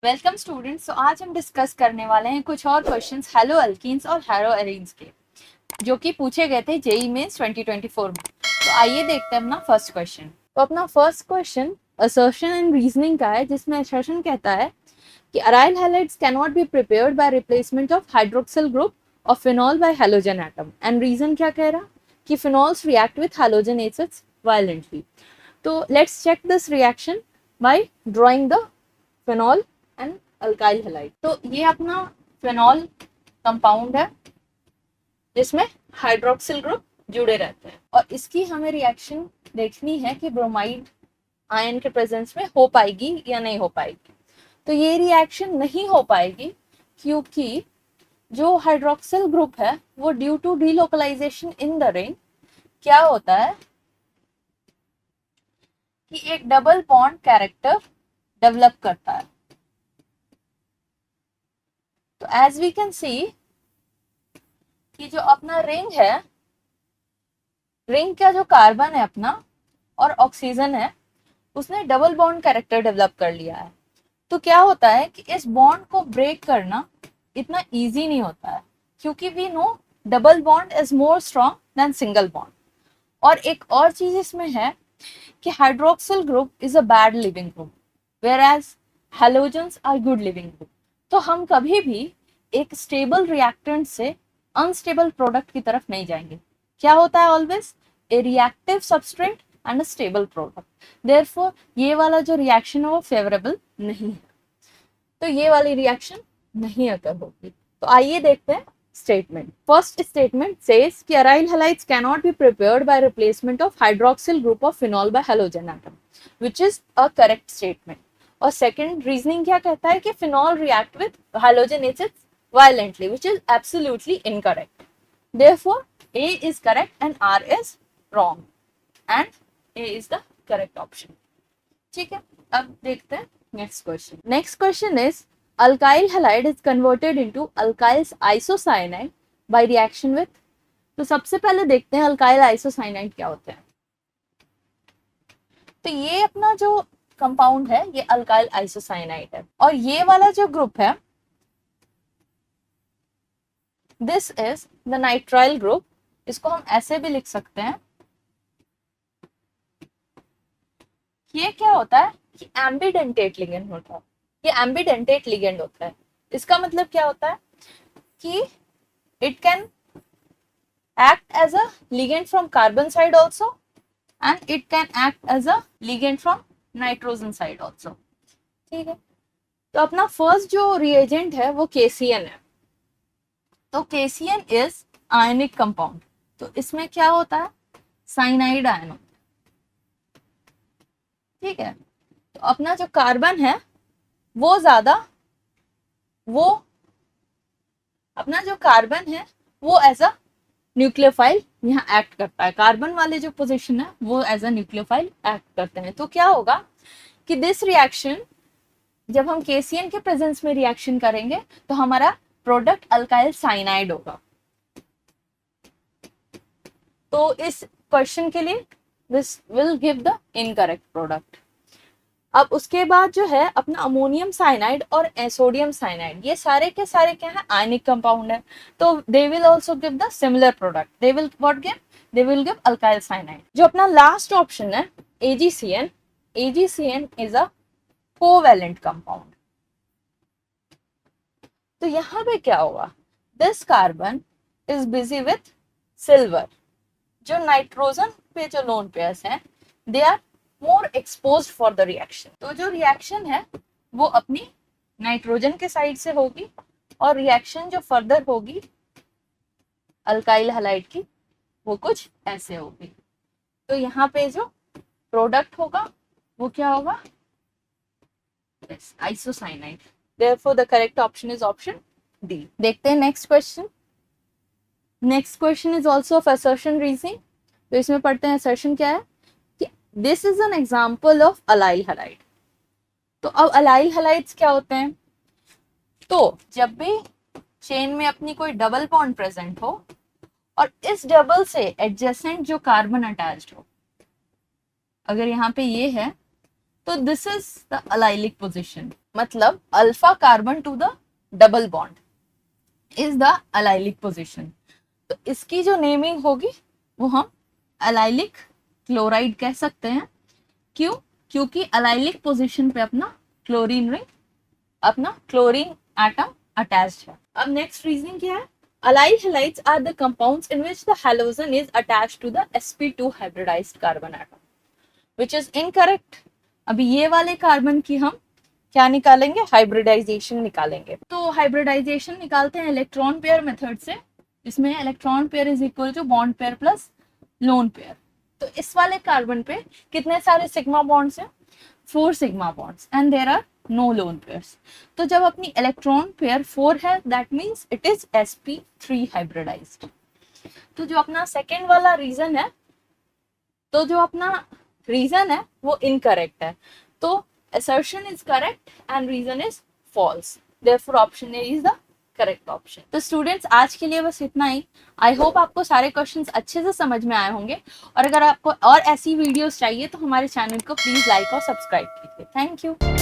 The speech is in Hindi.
Welcome students. तो आज हम डिस्कस करने वाले हैं कुछ और क्वेश्चंस हेलो अल्कीन्स और हेलो एरीन्स के, जो कि पूछे गए थे जेईई मेंस 2024 में। तो आइए देखते हैं अपना फर्स्ट क्वेश्चन। तो अपना first question assertion and reasoning का है, जिसमें असर्शन कहता है कि aryl halides can not be prepared by replacement of hydroxyl group of phenol by halogen atom. And reason क्या कह रहा कि phenols react with halogen acids violently. तो let's check this reaction by drawing the phenol and alkyl halide. तो ये अपना फिनॉल कंपाउंड है जिसमें हाइड्रोक्सिल ग्रुप जुड़े रहते हैं, और इसकी हमें रिएक्शन देखनी है कि ब्रोमाइड आयन के प्रेजेंस में हो पाएगी या नहीं हो पाएगी। तो ये रिएक्शन नहीं हो पाएगी क्योंकि जो हाइड्रोक्सिल ग्रुप है वो due to delocalisation in the ring क्या होता है कि एक डबल बॉन्ड कैरेक्टर डेवलप करता है। तो एज वी कैन सी कि जो अपना रिंग है, रिंग का जो कार्बन है अपना और ऑक्सीजन है, उसने डबल बॉन्ड कैरेक्टर डेवलप कर लिया है। तो क्या होता है कि इस बॉन्ड को ब्रेक करना इतना इजी नहीं होता है, क्योंकि we know double bond is more strong than single bond. और एक और चीज इसमें है कि hydroxyl group is a bad living group whereas halogens are good living group. तो हम कभी भी एक स्टेबल रिएक्टेंट से अनस्टेबल प्रोडक्ट की तरफ नहीं जाएंगे। क्या होता है always a reactive substrate and a stable product. Therefore ये वाला जो रिएक्शन है वो फेवरेबल नहीं है, तो ये वाली रिएक्शन नहीं अकर होगी। तो आइए देखते हैं स्टेटमेंट। फर्स्ट स्टेटमेंट सेज कि aryl halides cannot be prepared by replacement of hydroxyl group of phenol by halogen atom, which is a correct statement. और सेकंड रीजनिंग क्या कहता है कि phenol react with halogen acids violently, which is absolutely incorrect. Therefore, A is correct and R is wrong, and A is the correct option. ठीक है, अब देखते हैं next question. Next question is alkyl halide is converted into alkyls isocyanide by reaction with. तो सबसे पहले देखते हैं अल्काइल आइसोसाइनाइड क्या होते हैं। तो ये अपना जो कंपाउंड है ये अल्काइल आइसोसाइनाइड है, और ये वाला जो ग्रुप है this is the nitrile group. इसको हम ऐसे भी लिख सकते हैं। ये क्या होता है कि एम्बिडेंटेट लिगेंड होता है, ये एम्बिडेंटेट लिगेंड होता है। इसका मतलब क्या होता है कि it can act as a ligand from carbon side also and it can act as a ligand from nitrogen side also. ठीक है, तो अपना फर्स्ट जो रिएजेंट है वो KCN है। तो KCN इज आयनिक कंपाउंड, तो इसमें क्या होता है साइनाइड आयन होता है। ठीक है, तो अपना जो कार्बन है वो ज्यादा, वो अपना जो कार्बन है वो एज अ न्यूक्लियोफाइल यहाँ एक्ट करता है। कार्बन वाले जो पोजीशन है वो एज अ न्यूक्लियोफाइल एक्ट करते हैं। तो क्या होगा कि दिस रिएक्शन जब हम KCN के प्रेजेंस में रिएक्शन करेंगे तो हमारा प्रोडक्ट अल्काइल साइनाइड होगा। तो इस क्वेश्चन के लिए this will give the incorrect product. अब उसके बाद जो है अपना अमोनियम साइनाइड और सोडियम साइनाइड, ये सारे के सारे क्या है आयनिक कंपाउंड है। तो they will also give the similar product. They will what give, they will give alkyl cyanide. जो अपना लास्ट ऑप्शन है AgCN, AgCN is a covalent compound. तो यहां पे क्या होगा, this carbon is busy with silver. जो नाइट्रोजन पे जो लोन पेयर्स हैं they are more exposed for the reaction. तो जो रिएक्शन है वो अपनी नाइट्रोजन के साइड से होगी, और रिएक्शन जो फर्दर होगी अल्काइल हैलाइड की वो कुछ ऐसे होगी। तो यहाँ पे जो प्रोडक्ट होगा वो क्या होगा, isocyanide. Therefore, the correct option is option D. देखते हैं next question. Next question is also of assertion reasoning. तो इसमें पढ़ते हैं असर्शन क्या है कि this is an example of allyl halide. तो अब अलाइल हैलाइड्स क्या होते हैं, तो जब भी चेन में अपनी कोई डबल बॉन्ड प्रेजेंट हो और इस डबल से एडजेसेंट जो कार्बन अटैच्ड हो, अगर यहाँ पे ये है तो this is the allylic position, मतलब alpha carbon to the double bond is the allylic position. तो इसकी जो नेमिंग होगी वो हम अलाइलिक क्लोराइड कह सकते हैं। क्यों? क्योंकि अलाइलिक पोजीशन पे अपना क्लोरीन रिंग, अपना क्लोरीन एटम अटैच्ड है। अब नेक्स्ट रीजनिंग क्या है? Allyl halides are the compounds in which the halogen is attached to the sp2 hybridised carbon atom, which is incorrect. अभी ये वाले कार्बन की हम क्या निकालेंगे? हाइब्रिडाइजेशन निकालेंगे। तो हाइब्रिडाइजेशन निकालते हैं इलेक्ट्रॉन पेयर मेथड से, इसमें electron pair is equal to bond pair plus lone pair. तो इस वाले कार्बन पे कितने सारे सिग्मा बॉन्ड्स हैं? 4 sigma bonds and there are no lone pairs. तो जब अपनी इलेक्ट्रॉन पेयर 4 है, that means it is sp3 hybridised. तो जो अपना सेकेंड वाला रीजन है, तो जो अपना रीजन है वो इनकरेक्ट है। तो assertion is correct and reason is false. Therefore option A is the correct option. तो स्टूडेंट्स आज के लिए बस इतना ही। आई होप आपको सारे क्वेश्चंस अच्छे से समझ में आए होंगे, और अगर आपको और ऐसी वीडियोस चाहिए तो हमारे चैनल को प्लीज लाइक और सब्सक्राइब कीजिए। Thank you.